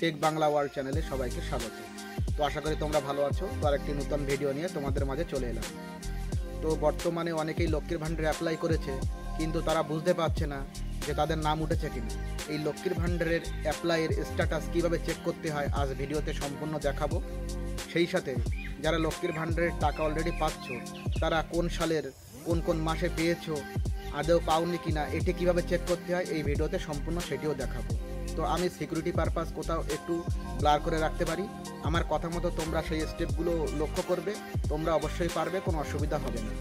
Take Bangla world চ্যানেলে সবাইকে স্বাগত। তো আশা করি তোমরা ভালো আছো। তো আরেকটি নতুন ভিডিও নিয়ে তোমাদের মাঝে চলে এলাম। তো বর্তমানে অনেকেই লক্ষ্মীর ভাণ্ডারে অ্যাপ্লাই করেছে, কিন্তু তারা বুঝতে পারছে না যে তাদের নাম উঠেছে কিনা। এই লক্ষ্মীর ভাণ্ডারের অ্যাপ্লাইয়ের স্ট্যাটাস কীভাবে চেক করতে হয় আজ ভিডিওতে সম্পূর্ণ দেখাবো। সেই সাথে যারা লক্ষ্মীর ভাণ্ডারের টাকা অলরেডি পাচ্ছ, তারা কোন সালের কোন মাসে পেয়েছো, আদৌ পাওনি কিনা, এটি কীভাবে চেক করতে হয় এই ভিডিওতে সম্পূর্ণ সেটিও দেখাবো। তো আমি সিকিউরিটি পারপাস কোথাও একটু ব্লার করে রাখতে পারি। আমার কথা মতো তোমরা সেই স্টেপগুলো লক্ষ্য করবে, তোমরা অবশ্যই পারবে, কোনো অসুবিধা হবে না।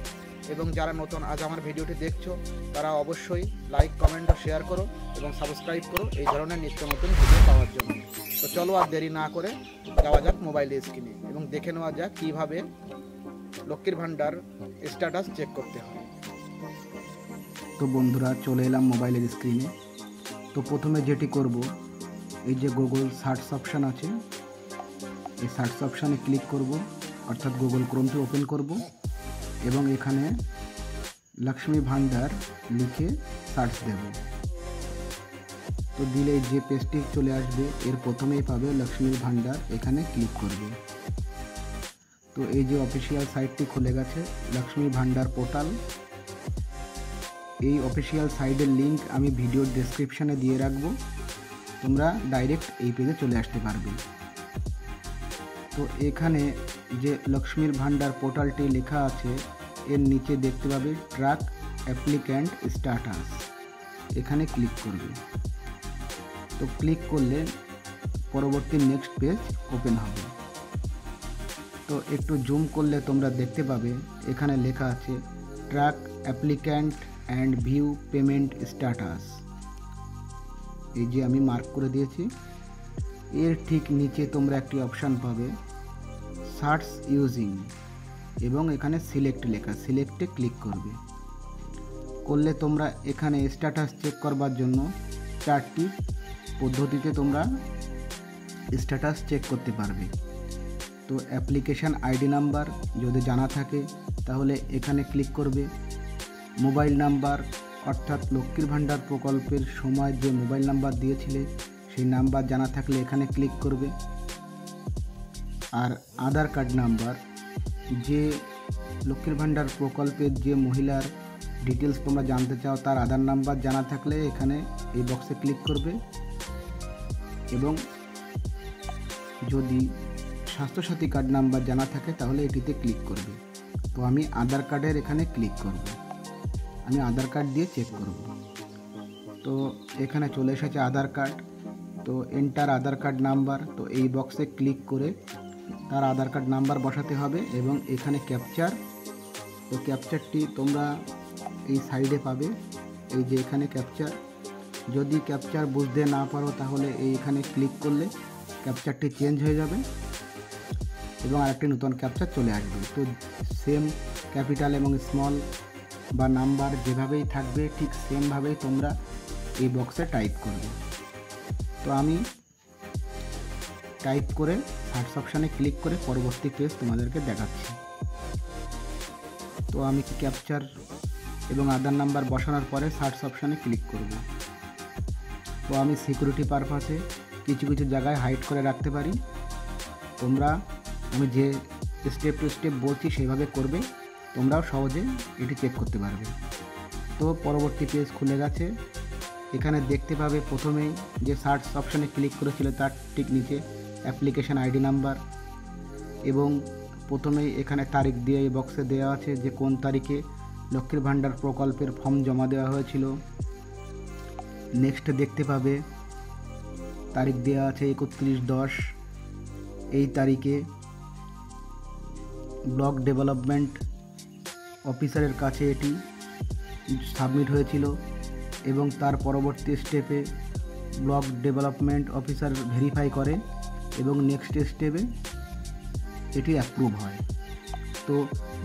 এবং যারা নতুন আজ আমার ভিডিওটি দেখছো, তারা অবশ্যই লাইক, কমেন্ট ও শেয়ার করো এবং সাবস্ক্রাইব করো এই ধরনের নিত্য নতুন ভিডিও পাওয়ার জন্য। তো চলো আর দেরি না করে যাওয়া যাক মোবাইল স্ক্রিনে এবং দেখে নেওয়া যাক কীভাবে লক্ষ্মীর ভাণ্ডার স্ট্যাটাস চেক করতে হয়। তো বন্ধুরা, চলে এলাম মোবাইলের স্ক্রিনে। তো প্রথমে যেটি করব, এই যে গুগল সার্চ অপশান আছে, এই সার্চ অপশানে ক্লিক করব, অর্থাৎ গুগল ক্রোমটি ওপেন করব এবং এখানে লক্ষ্মী ভাণ্ডার লিখে সার্চ দেব। তো দিলে যে পেজটি চলে আসবে, এর প্রথমেই পাবে লক্ষ্মী ভাণ্ডার, এখানে ক্লিক করবে। তো এই যে অফিসিয়াল সাইটটি খুলে গেছে, লক্ষ্মী ভাণ্ডার পোর্টাল। এই অফিসিয়াল সাইটের লিঙ্ক আমি ভিডিওর ডেসক্রিপশানে দিয়ে রাখবো, তোমরা ডাইরেক্ট এই পেজে চলে আসতে পারবে। তো এখানে যে লক্ষ্মীর ভাণ্ডার পোর্টালটি লেখা আছে, এর নিচে দেখতে পাবে ট্র্যাক অ্যাপ্লিক্যান্ট স্ট্যাটাস, এখানে ক্লিক করবে। তো ক্লিক করলে পরবর্তী নেক্সট পেজ ওপেন হবে। তো একটু জুম করলে তোমরা দেখতে পাবে এখানে লেখা আছে track applicant and view payment status. এই যে আমি মার্ক করে দিয়েছি, এর ঠিক নিচে তোমরা একটি অপশান পাবে সার্চ ইউজিং, এবং এখানে সিলেক্ট লেখা, সিলেক্টে ক্লিক করবে। করলে তোমরা এখানে স্ট্যাটাস চেক করবার জন্য 4টি পদ্ধতিতে তোমরা স্ট্যাটাস চেক করতে পারবে। তো অ্যাপ্লিকেশান আইডি নাম্বার যদি জানা থাকে তাহলে এখানে ক্লিক করবে। মোবাইল নাম্বার, অর্থাৎ লক্ষ্মীর ভাণ্ডার প্রকল্পের সময় যে মোবাইল নাম্বার দিয়েছিলে সেই নাম্বার জানা থাকলে এখানে ক্লিক করবে। আর আধার কার্ড নাম্বার, যে লক্ষ্মীর ভাণ্ডার প্রকল্পের যে মহিলার ডিটেলস তোমরা জানতে চাও তার আধার নাম্বার জানা থাকলে এখানে এই বক্সে ক্লিক করবে। এবং যদি স্বাস্থ্যসাথী কার্ড নাম্বার জানা থাকে তাহলে এটিতে ক্লিক করবে। তো আমি আধার কার্ডের এখানে ক্লিক করব, আমি আধার কার্ড দিয়ে চেক করব। তো এখানে চলে এসেছে আধার কার্ড। তো এন্টার আধার কার্ড নাম্বার, তো এই বক্সে ক্লিক করে তার আধার কার্ড নাম্বার বসাতে হবে এবং এখানে ক্যাপচার। তো ক্যাপচারটি তোমরা এই সাইডে পাবে, এই যে এখানে ক্যাপচার। যদি ক্যাপচার বুঝতে না পারো তাহলে এইখানে ক্লিক করলে ক্যাপচারটি চেঞ্জ হয়ে যাবে এবং আরেকটি নতুন ক্যাপচার চলে আসবে। তো সেম ক্যাপিটাল এবং স্মল বা নাম্বার যেভাবেই থাকবে ঠিক সেমভাবেই তোমরা এই বক্সে টাইপ করবে। তো আমি টাইপ করে সার্চ অপশানে ক্লিক করে পরবর্তী পেজ তোমাদেরকে দেখাচ্ছি। তো আমি ক্যাপচার এবং আধার নাম্বার বসানোর পরে সার্চ অপশানে ক্লিক করব। তো আমি সিকিউরিটি পারপাসে কিছু কিছু জায়গায় হাইড করে রাখতে পারি, তোমরা আমি যে স্টেপ টু স্টেপ বলছি সেইভাবে করবে, তোমরাও সহজে এটি চেক করতে পারবে। তো পরবর্তী পেজ খুলে গেছে, এখানে দেখতে পাবে প্রথমেই যে সার্চ অপশানে ক্লিক করেছিল তার ঠিক নিচে অ্যাপ্লিকেশান আইডি নাম্বার, এবং প্রথমেই এখানে তারিখ দিয়ে এই বক্সে দেওয়া আছে যে কোন তারিখে লক্ষ্মীর ভাণ্ডার প্রকল্পের ফর্ম জমা দেওয়া হয়েছিল। নেক্সট দেখতে পাবে তারিখ দেওয়া আছে 31/10, এই তারিখে ব্লক ডেভেলপমেন্ট অফিসারের কাছে এটি সাবমিট হয়েছিল এবং তার পরবর্তী স্টেপে ব্লক ডেভেলপমেন্ট অফিসার ভেরিফাই করে এবং নেক্সট স্টেপে এটি অ্যাপ্রুভ হয়। তো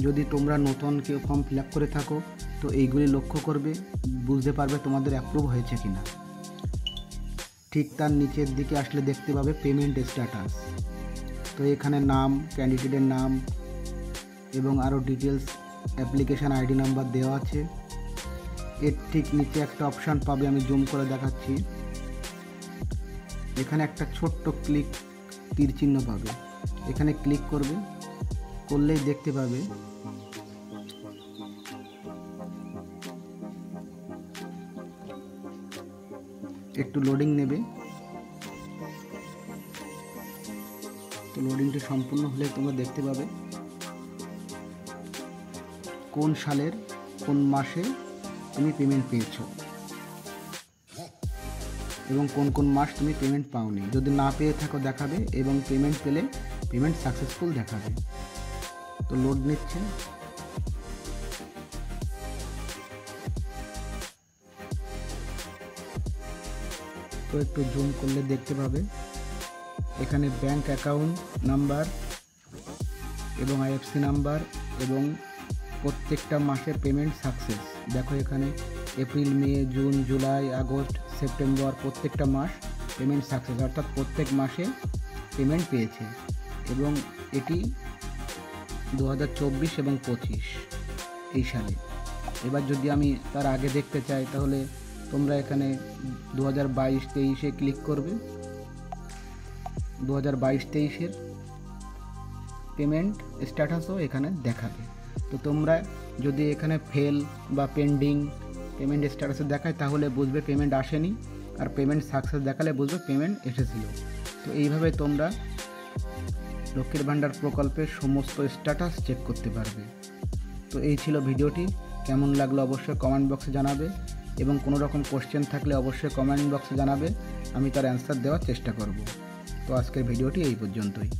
যদি তোমরা নতুন কেউ ফর্ম ফিল আপ করে থাকো তো এইগুলি লক্ষ্য করবে, বুঝতে পারবে তোমাদের অ্যাপ্রুভ হয়েছে কিনা। ঠিক তার নিচের দিকে আসলে দেখতে পাবে পেমেন্ট স্ট্যাটাস। তো এখানে নাম, ক্যান্ডিডেটের নাম এবং আরও ডিটেলস, অ্যাপ্লিকেশান আইডি নাম্বার দেওয়া আছে। এর ঠিক নিচে একটা অপশান পাবে, আমি জুম করে দেখাচ্ছি। এখানে একটা ছোট্ট ক্লিক তীর চিহ্ন পাবে, এখানে ক্লিক করবে, করলেই দেখতে পাবে একটু লোডিং নেবে। তো লোডিংটি সম্পূর্ণ হলে তোমরা দেখতে পাবে কোন সালের কোন মাসে তুমি পেমেন্ট পেয়েছো এবং কোন কোন মাস তুমি পেমেন্ট পাওনি। যদি না পেয়ে থাকো দেখাবে এবং পেমেন্ট পেলে পেমেন্ট সাকসেসফুল দেখাবে। তো লোড নিচ্ছে। তো একটু জুম করলে দেখতে পাবে এখানে ব্যাংক অ্যাকাউন্ট নাম্বার এবং আইএফসি নাম্বার এবং প্রত্যেকটা মাসের পেমেন্ট সাকসেস। দেখো এখানে এপ্রিল, মে, জুন, জুলাই, আগস্ট, সেপ্টেম্বর প্রত্যেকটা মাস পেমেন্ট সাকসেস, অর্থাৎ প্রত্যেক মাসে পেমেন্ট পেয়েছে। এবং এটি 2024 এবং 25 এই সালে। এবার যদি আমি তার আগে দেখতে চাই তাহলে তোমরা এখানে 2022-23-এ ক্লিক করবে। 2022-23-এর পেমেন্ট স্ট্যাটাসও এখানে দেখাবে। তো তোমরা যদি এখানে ফেল বা পেন্ডিং পেমেন্ট স্ট্যাটাসে দেখায় তাহলে বুঝবে পেমেন্ট আসেনি, আর পেমেন্ট সাকসেস দেখালে বুঝবে পেমেন্ট এসেছিল। তো এইভাবে তোমরা লক্ষ্মীর ভাণ্ডার প্রকল্পের সমস্ত স্ট্যাটাস চেক করতে পারবে। তো এই ছিল ভিডিওটি। কেমন লাগলো অবশ্যই কমেন্ট বক্সে জানাবে এবং কোনো রকম কোশ্চেন থাকলে অবশ্যই কমেন্ট বক্সে জানাবে, আমি তার অ্যান্সার দেওয়ার চেষ্টা করব। তো আজকের ভিডিওটি এই পর্যন্তই।